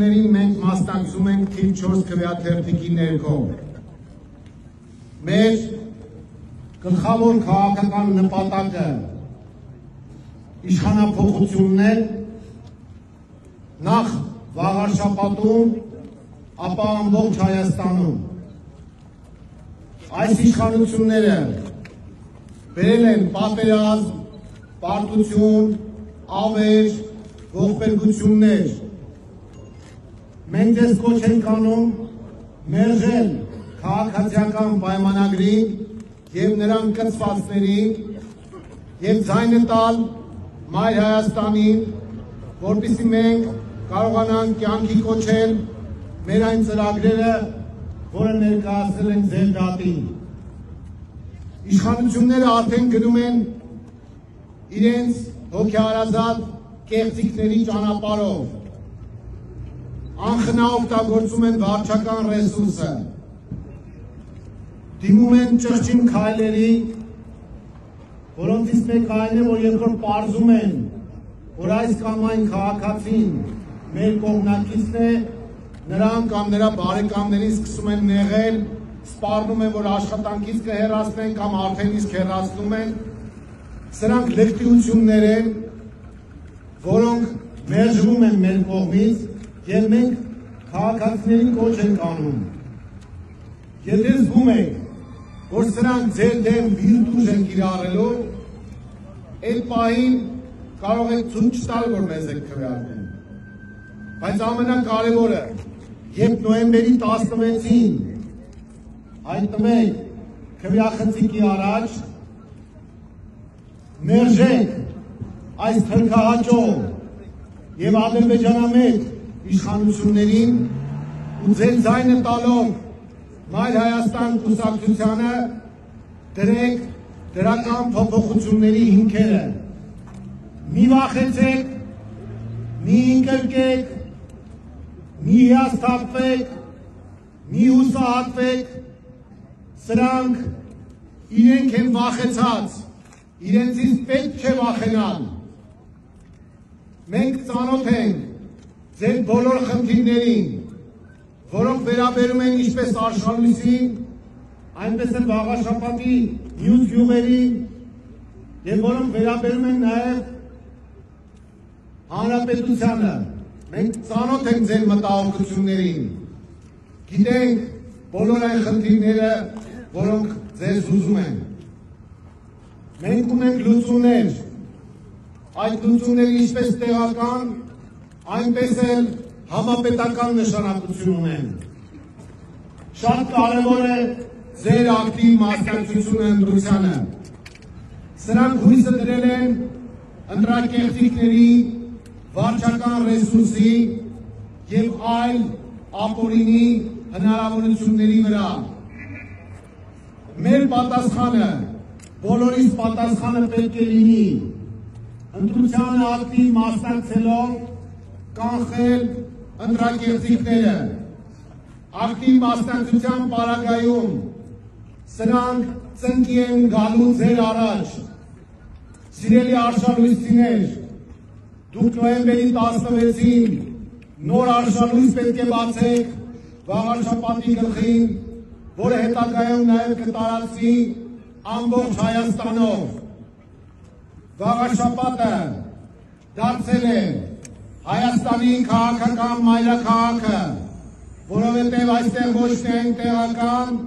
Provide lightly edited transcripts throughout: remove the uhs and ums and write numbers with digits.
իշխանություններին մենք մասնակցում ենք թիվ 4 քվեաթերթիկի ներքո։ Մեր գլխավոր քաղաքական նպատակը իշխանափոխությունն է, նախ Վաղարշապատում, ապա ամբողջ Հայաստանում։ Այս իշխանությունները բերել են պատերազմ, պարտություն, ավեր, ողբերգություններ։ Մենք ձեզ կոչ ենք անում մերժել քաղաքացիական պայմանագրին և նրան կցվածներին և ձայնը տալ Մայր Հայաստանին, որպեսզի մենք կարողանանք կյանքի կոչել մեր այն ծրագրերը, որը ներկայացրել ենք ձեր դատին։ Իշխանությունները արդեն գնում են իրենց հոգեհարազատ կեղծիքների ճանապարհով, անխնա օգտագործում են վարչական ռեսուրսը, դիմում են ճղճին քայլերի, որոնցից մեկը այն է, որ երբ որ պարզում են, որ այս կամ այն քաղաքացին մեր կողմնակիցն է, նրան կամ նրա բարեկամներին սկսում են նեղել, սպառնում են, որ աշխատանքից կհեռացնեն կամ արդեն իսկ հեռացնում են, սրանք լկտիություններ են, որոնք մերժվում են մեր կողմից և մենք քաղաքացիներին կոչ ենք անում։ Եթե զգում եք, որ սրանք ձեր դեմ վիրտուժ են կիրառելու, այդ պահին կարող եք ցույց տալ, որ մեզ եք քվեարկում։ Բայց ամենակարևորը, երբ նոյեմբերի 16-ին հայտնվեք քվեախցիկի առաջ, մերժեք այս թրքահաճող և ադրբեջանամետ իշխանություններին ու ձեր ձայնը տալով Մայր Հայաստան կուսակցությանը դրեք դրական փոփոխությունների հիմքերը։ Մի վախեցեք, մի ընկրկեք, մի հիասթափվեք, մի հուսահատվեք, սրանք իրենք են վախեցած, իրենցից պետք չէ վախենալ։ Մենք ծանոթ ենք ձեր բոլոր խնդիրներին, որոնք վերաբերում են ինչպես Արշալույսին, այնպես էլ Վաղարշապատի մյուս գյուղերին և որոնք վերաբերում են նաև հանրապետությանը։ Մենք ծանոթ ենք ձեր մտահոգություններին, գիտենք բոլոր այն խնդիրները, որոնք ձեզ հուզում են։ Մենք ունենք լուծումներ, այդ լուծումները ինչպես տեղական, այնպես էլ համապետական նշանակություն ունեն։ Շատ կարևոր է ձեր ակտիվ մասնակցությունը ընտրությանը։ Սրանք հույսը դրել են ընտրակեղծիքների, վարչական ռեսուրսի և այլ ապօրինի հնարավորությունների վրա։ Մեր պատասխանը, բոլորիս պատասխանը պետք է լինի ընտրությանը ակտիվ մասնակցելով կանխել ընտրակեղծիքները, ակտիվ մասնակցության պարագայում սրանք ծնկի են գալու ձեր առաջ։ Սիրելի արշալույսցիներ, դուք նոյեմբերի 16-ին նոր արշալույս պետք է բացեք Վաղարշապատի գլխին, որը հետագայում նաև կտարածվի ամբողջ Հայաստանով։ Վաղարշապատը դարձել է Հայաստանի քաղաքական մայրաքաղաքը, որովհետև այստեղ ոչ միայն տեղական,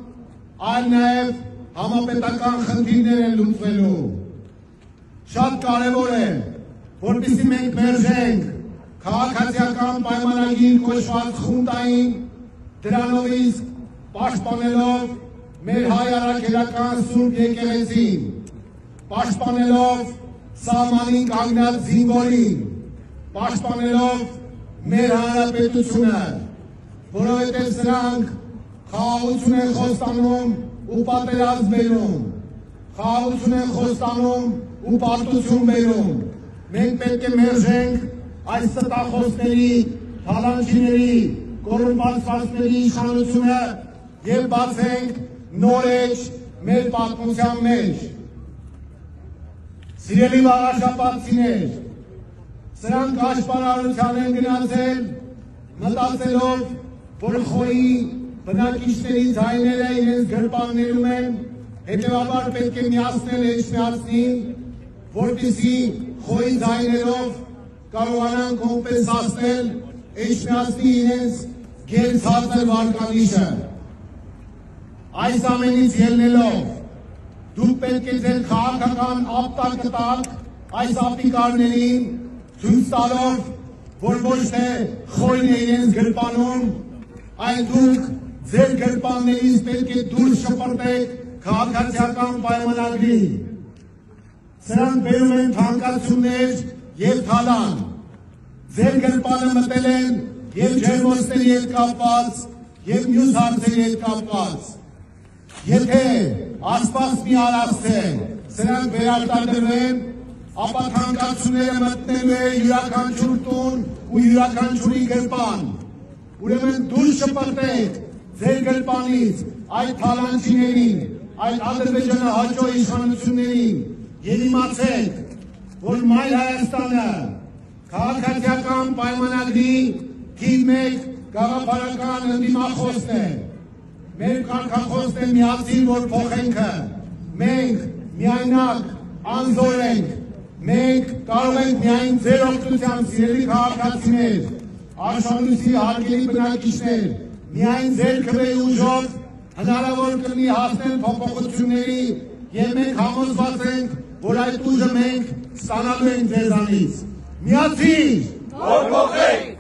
այլ նաև համապետական խնդիրներ են լուծվելու։ Շատ կարևոր է, որպեսզի մենք մերժենք քաղաքացիական պայմանագիր կոչված խունտային, դրանով իսկ պաշտպանելով մեր հայ առաքելական սուրբ եկեղեցին, պաշտպանելով սահմանին կանգնած զինվորին, պաշտպանելով մեր հանրապետությունը, որովհետև սրանք խաղաղություն են խոստանում ու պատերազմ բերում, խաղաղություն են խոստանում ու պարտություն բերում։ Մենք պետք է մերժենք այս ստախոսների, թալանչիների, կոռումպացվածների իշխանությունը և բացենք նոր էջ մեր պատմության մեջ։ Սիրելի Վաղարշապատցիներ, սրանք աշխարհարության են գնացել մտածելով, որ խոյի բնակիչների ձայները իրենց գրպաններում են, հետևաբար պետք է միացնել էջնիածնի, որպեսզի խոյի ձայներով կարողանան կոմպենսացնել էջնիածնի իրենց գերցածր վարկանիշը։ Այս ամենից ելնելով, դուք պետք է ձեր քաղաքական ապտակը տաք այս ապիկարներին, ցույց տալով, որ ոչ թե խոյն է իրենց գրպանում, այլ դուք ձեր գրպաններից պետք է դուրս շպրտեք քաղաքացիական պայմանագրի։ Սրանք բերում են թանկացումներ և թալան։ Ձեր գրպանը մտել են և ջերմոցների հետ կապված, և մյուս հարցերի հետ կապված։ Եթե Աստված մի արասցե սրանք վերարտադրվեն, ապա թանկացումները մտնելու է յուրաքանչյուր տուն ու յուրաքանչյուրի գրպան։ Ուրեմն դուրս շպրտեք ձեր գրպանից այդ թալանչիներին, այդ ադրբեջանահաճո իշխանություններին և իմացեք, որ Մայր Հայաստանը քաղաքացիական պայմանագրի թիվ 1 գաղափարական ընդդիմախոսն է։ Մեր կարգախոսն է միացին, որ փոխենքը, մենք միայնակ անզոր ենք, մենք կարող ենք միայն ձեր օգնությամբ սիրելի քաղաքացիներ, Արշալույսի հարգելի բնակիչներ, միայն ձեր քվեի ուժով հնարավոր կլինի հասնել փոփոխությունների և մենք համոզված ենք, որ այդ ուժը մենք ստանալու ենք ձեզանից։ Միացիր, որ փոխենք։